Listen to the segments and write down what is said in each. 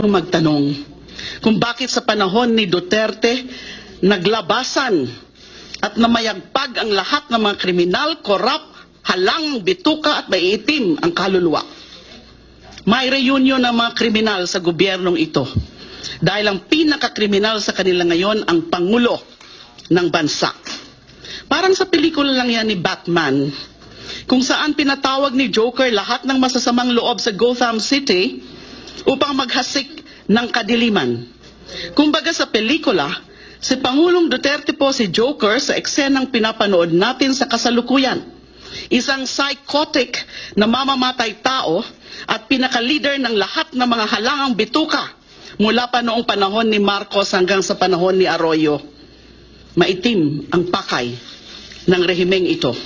magtanong kung bakit sa panahon ni Duterte naglabasan at namayagpag ang lahat ng mga kriminal, korap, halang, bituka at maiitim ang kaluluwa. May reunion ng mga kriminal sa gobyernong ito dahil ang pinakakriminal sa kanila ngayon ang Pangulo ng bansa. Parang sa pelikula lang yan ni Batman, kung saan pinatawag ni Joker lahat ng masasamang loob sa Gotham City upang maghasik ng kadiliman. Kumbaga sa pelikula, si Pangulong Duterte po si Joker sa eksenang pinapanood natin sa kasalukuyan. Isang psychotic na mamamatay tao at pinaka-leader ng lahat ng mga halangang bituka mula pa noong panahon ni Marcos hanggang sa panahon ni Arroyo. Maitim ang pakay ng rehimeng ito.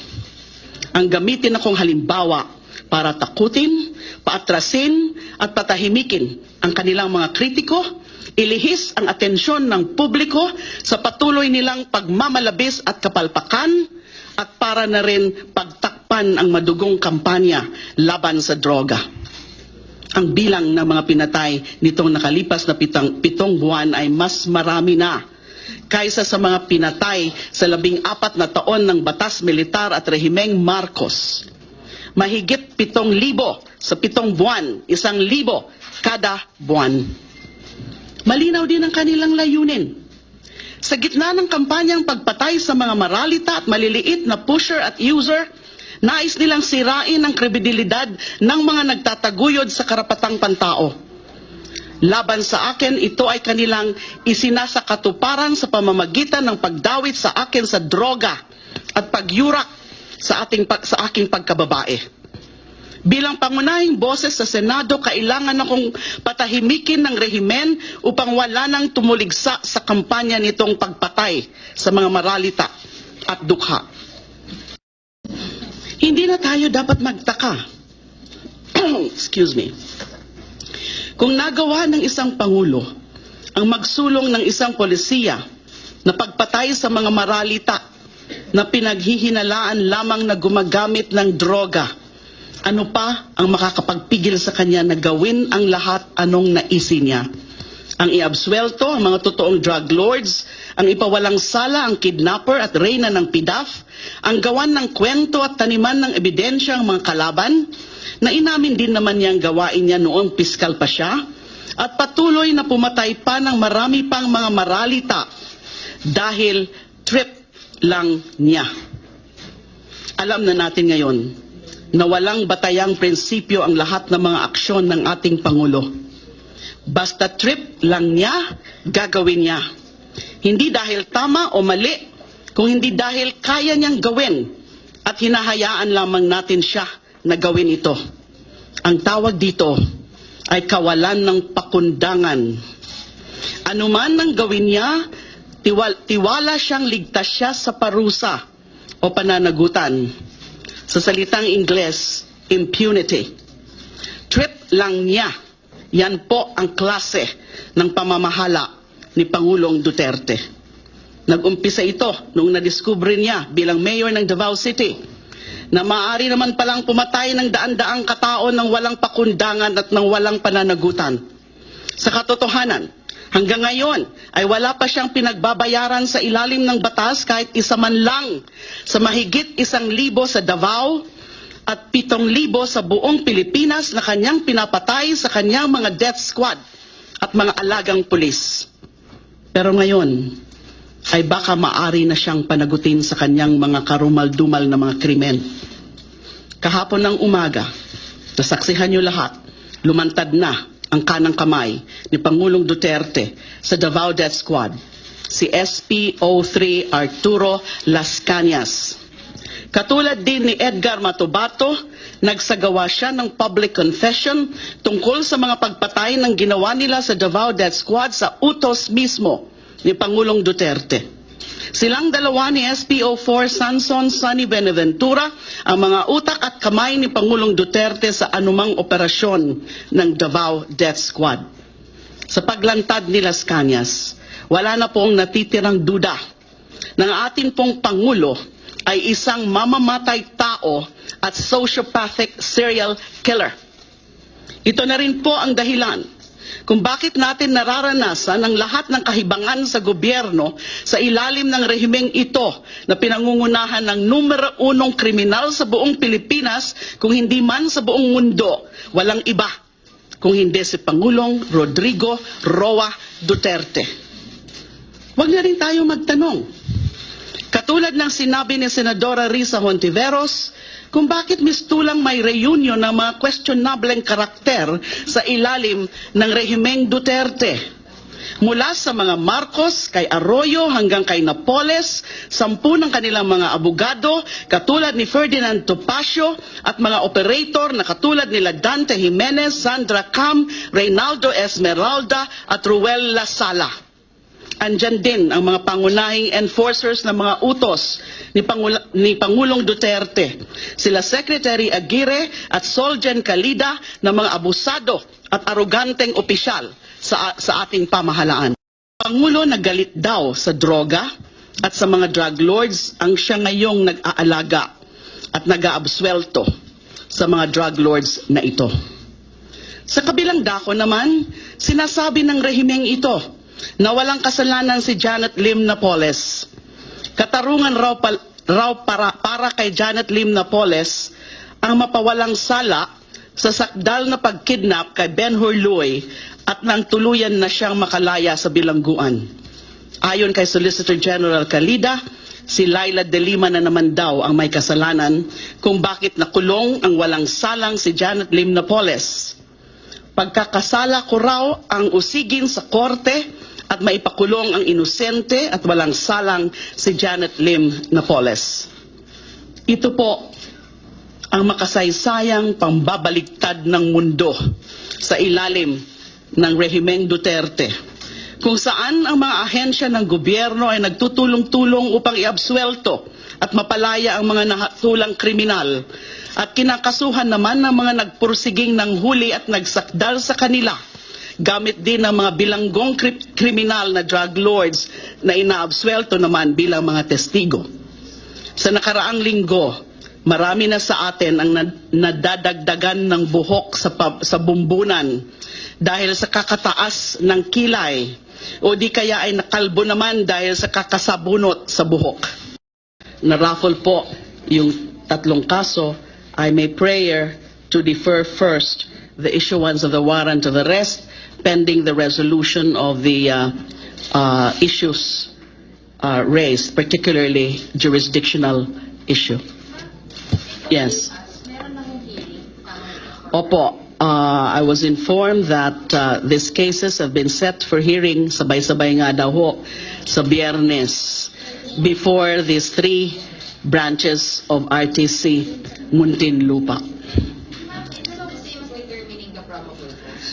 Ang gamitin akong halimbawa para takutin, paatrasin at patahimikin ang kanilang mga kritiko, ilihis ang atensyon ng publiko sa patuloy nilang pagmamalabis at kapalpakan at para na rin pagtakpan ang madugong kampanya laban sa droga. Ang bilang ng mga pinatay nitong nakalipas na pitong buwan ay mas marami na kaysa sa mga pinatay sa 14 na taon ng batas militar at rehimeng Marcos. Mahigit 7,000 sa 7 buwan, 1,000 kada buwan. Malinaw din ang kanilang layunin. Sa gitna ng kampanyang pagpatay sa mga maralita at maliliit na pusher at user, nais nilang sirain ang kredibilidad ng mga nagtataguyod sa karapatang pantao. Laban sa akin, ito ay kanilang isinasakatuparan sa pamamagitan ng pagdawit sa akin sa droga at pagyurak sa aking pagkababae. Bilang pangunahing boses sa Senado, kailangan akong patahimikin ng rehimen upang wala nang tumuligsa sa kampanya nitong pagpatay sa mga maralita at dukha. Hindi na tayo dapat magtaka. Excuse me. Kung nagawa ng isang Pangulo ang magsulong ng isang polisiya na pagpatay sa mga maralita na pinaghihinalaan lamang na gumagamit ng droga, ano pa ang makakapagpigil sa kanya na gawin ang lahat anong naisin niya? Ang iabswelto ang mga totoong drug lords, ang ipawalang sala ang kidnapper at reyna ng PDAF, ang gawan ng kwento at taniman ng ebidensya ang mga kalaban, na inamin din naman niyang gawain niya noong piskal pa siya, at patuloy na pumatay pa ng marami pang mga maralita dahil trip lang niya. Alam na natin ngayon na walang batayang prinsipyo ang lahat ng mga aksyon ng ating Pangulo. Basta trip lang niya, gagawin niya. Hindi dahil tama o mali, kung hindi dahil kaya niyang gawin at hinahayaan lamang natin siya na gawin ito. Ang tawag dito ay kawalan ng pakundangan. Ano man ang gawin niya, tiwala siyang ligtas siya sa parusa o pananagutan. Sa salitang Ingles, impunity. Trip lang niya. Yan po ang klase ng pamamahala ni Pangulong Duterte. Nag-umpisa ito noong nadiskubre niya bilang mayor ng Davao City na maaari naman palang pumatay ng daan-daang katao ng walang pakundangan at ng walang pananagutan. Sa katotohanan, hanggang ngayon ay wala pa siyang pinagbabayaran sa ilalim ng batas kahit isa man lang sa mahigit 1,000 sa Davao at 7,000 sa buong Pilipinas na kanyang pinapatay sa kanyang mga death squad at mga alagang pulis. Pero ngayon ay baka maari na siyang panagutin sa kanyang mga karumal-dumal na mga krimen. Kahapon ng umaga, nasaksihan niyo lahat, lumantad na ang kanang kamay ni Pangulong Duterte sa Davao Death Squad, si SP03 Arturo Las Cañas. Katulad din ni Edgar Matobato, nagsagawa siya ng public confession tungkol sa mga pagpatay ng ginawa nila sa Davao Death Squad sa utos mismo ni Pangulong Duterte. Silang dalawa ni SP04 Sanson Sonny Benaventura ang mga utak at kamay ni Pangulong Duterte sa anumang operasyon ng Davao Death Squad. Sa paglantad ni Las Cañas, wala na pong natitirang duda ng ating pong Pangulo ay isang mamamatay tao at sociopathic serial killer. Ito na rin po ang dahilan kung bakit natin nararanasan ang lahat ng kahibangan sa gobyerno sa ilalim ng rehimeng ito na pinangungunahan ng numero unong kriminal sa buong Pilipinas, kung hindi man sa buong mundo. Walang iba kung hindi si Pangulong Rodrigo Roa Duterte. Huwag na rin tayo magtanong. Katulad ng sinabi ni Senadora Risa Hontiveros, kung bakit mistulang may reunion ng mga questionableng karakter sa ilalim ng rehimeng Duterte. Mula sa mga Marcos, kay Arroyo hanggang kay Napoles, 10 ng kanilang mga abogado, katulad ni Ferdinand Topacio, at mga operator na katulad nila Dante Jimenez, Sandra Cam, Reynaldo Esmeralda at Ruel Lasala. Andyan din ang mga pangunahing enforcers ng mga utos ni Pangulong Duterte. Sila Secretary Aguirre at Soljen Calida na mga abusado at aroganteng opisyal sa ating pamahalaan. Pangulo nagalit daw sa droga at sa mga drug lords ang siya ngayong nag-aalaga at nag-aabswelto sa mga drug lords na ito. Sa kabilang dako naman, sinasabi ng rehimeng ito na walang kasalanan si Janet Lim Napoles. Katarungan raw para kay Janet Lim Napoles ang mapawalang sala sa sakdal na pagkidnap kay Ben Hurluy at nang tuluyan na siyang makalaya sa bilangguan. Ayon kay Solicitor General Calida, si Laila de Lima na naman daw ang may kasalanan kung bakit nakulong ang walang salang si Janet Lim Napoles. Pagkakasala ko raw ang usigin sa korte at maipakulong ang inosente at walang salang si Janet Lim Napoles. Ito po ang makasaysayang pambabaligtad ng mundo sa ilalim ng rehimeng Duterte, kung saan ang mga ahensya ng gobyerno ay nagtutulong-tulong upang iabswelto at mapalaya ang mga nahatulang kriminal, at kinakasuhan naman ng mga nagpursiging ng huli at nagsakdal sa kanila, gamit din ng mga bilanggong kriminal na drug lords na inaabswelto naman bilang mga testigo. Sa nakaraang linggo, marami na sa atin ang nadadagdagan ng buhok sa bumbunan dahil sa kakataas ng kilay, o di kaya ay nakalbo naman dahil sa kakasabunot sa buhok. Naraffle po yung 3 kaso. I may prayer to defer first the issuance of the warrant of arrest pending the resolution of the issues raised, particularly jurisdictional issue. Yes. Opo, I was informed that these cases have been set for hearing sabay-sabay nga daw ho sa Biyernes before these 3 branches of RTC Muntinlupa.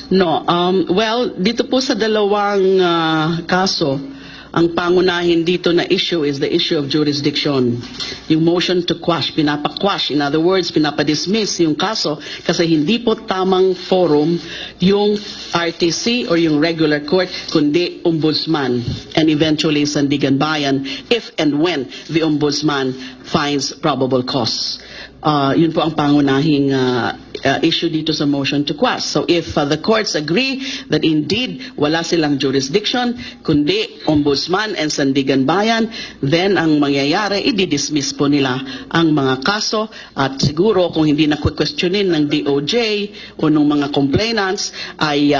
No, well, dito po sa dalawang kaso, ang pangunahin dito na issue is the issue of jurisdiction. Yung motion to quash, pinapa-quash. In other words, pinapa-dismiss yung kaso kasi hindi po tamang forum yung RTC or yung regular court, kundi ombudsman and eventually Sandigan Bayan if and when the ombudsman finds probable cause. Yun po ang pangunahing issue dito sa motion to quash. So if the courts agree that indeed wala silang jurisdiction, kundi ombudsman and Sandigan Bayan, then ang mangyayari, i-dismiss po nila ang mga kaso at siguro kung hindi na questionin ng DOJ o ng mga complainants ay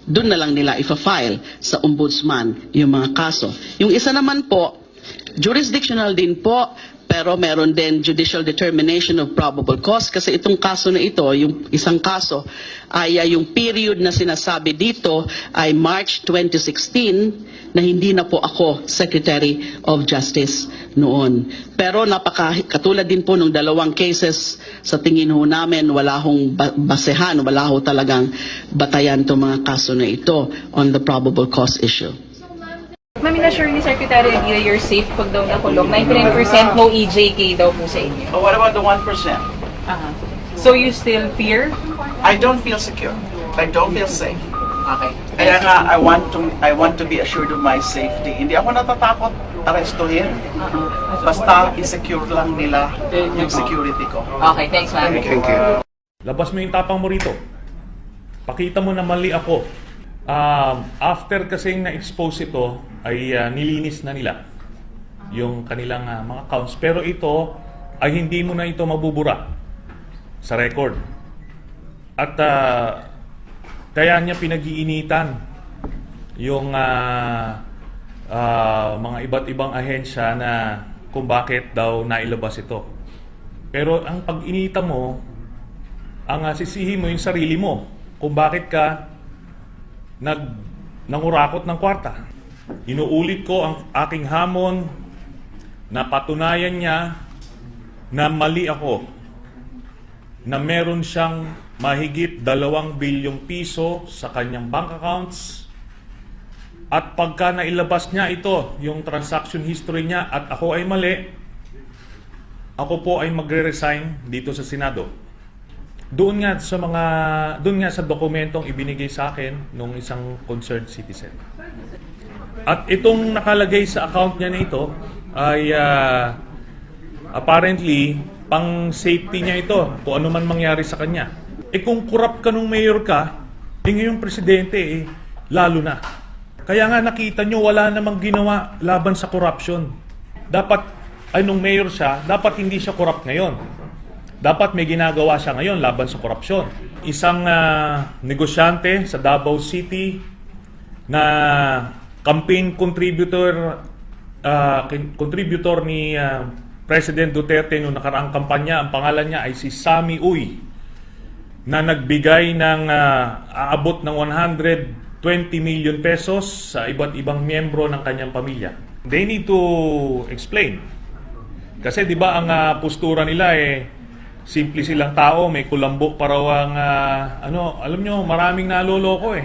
doon na lang nila ifa-file sa ombudsman yung mga kaso. Yung isa naman po, jurisdictional din po, pero meron din judicial determination of probable cause kasi itong kaso na ito, yung isang kaso, ay yung period na sinasabi dito ay March 2016 na hindi na po ako Secretary of Justice noon. Pero katulad din po ng dalawang cases, sa tingin ho namin wala hong basehan, wala ho talagang batayan itong mga kaso na ito on the probable cause issue. Ma'am, na-assure ni Secretary Aguirre you're safe pag daw nakulong. 99% no EJK daw po sa inyo. But what about the 1%? So you still fear? I don't feel secure. I don't feel safe. Okay. Kaya nga, I want to be assured of my safety. Hindi ako natatakot arestuhin. Basta insecure lang nila yung security ko. Okay, thanks ma'am. Thank you. Labas mo yung tapang mo rito. Pakita mo na mali ako. After kasing na-expose ito, ay nilinis na nila yung kanilang mga accounts. Pero ito ay hindi mo na ito mabubura sa record. At kaya niya pinag-iinitan yung mga iba't ibang ahensya na kung bakit daw nailabas ito. Pero ang pag-inita mo, ang sisihin mo yung sarili mo kung bakit ka nangurakot ng kwarta. Inuulit ko ang aking hamon na patunayan niya na mali ako, na meron siyang mahigit 2 bilyong piso sa kanyang bank accounts, at pagka nailabas niya ito, yung transaction history niya, at ako ay mali, ako po ay magre-resign dito sa Senado. Doon nga sa dokumentong ibinigay sa akin nung isang concerned citizen. At itong nakalagay sa account niya na ito ay apparently pang safety niya ito kung ano man mangyari sa kanya. Kung corrupt ka nung mayor ka, ngayong presidente lalo na. Kaya nga nakita nyo wala namang ginawa laban sa corruption. Dapat nung mayor siya, dapat hindi siya corrupt ngayon. Dapat may ginagawa siya ngayon laban sa korupsyon. Isang negosyante sa Davao City na campaign contributor ni President Duterte noong nakaraang kampanya, ang pangalan niya ay si Sammy Uy, na nagbigay ng aabot ng 120 million pesos sa iba't ibang miyembro ng kanyang pamilya. They need to explain. Kasi 'di ba ang postura nila simple silang tao, may kulambo para ang alam nyo, maraming naloloko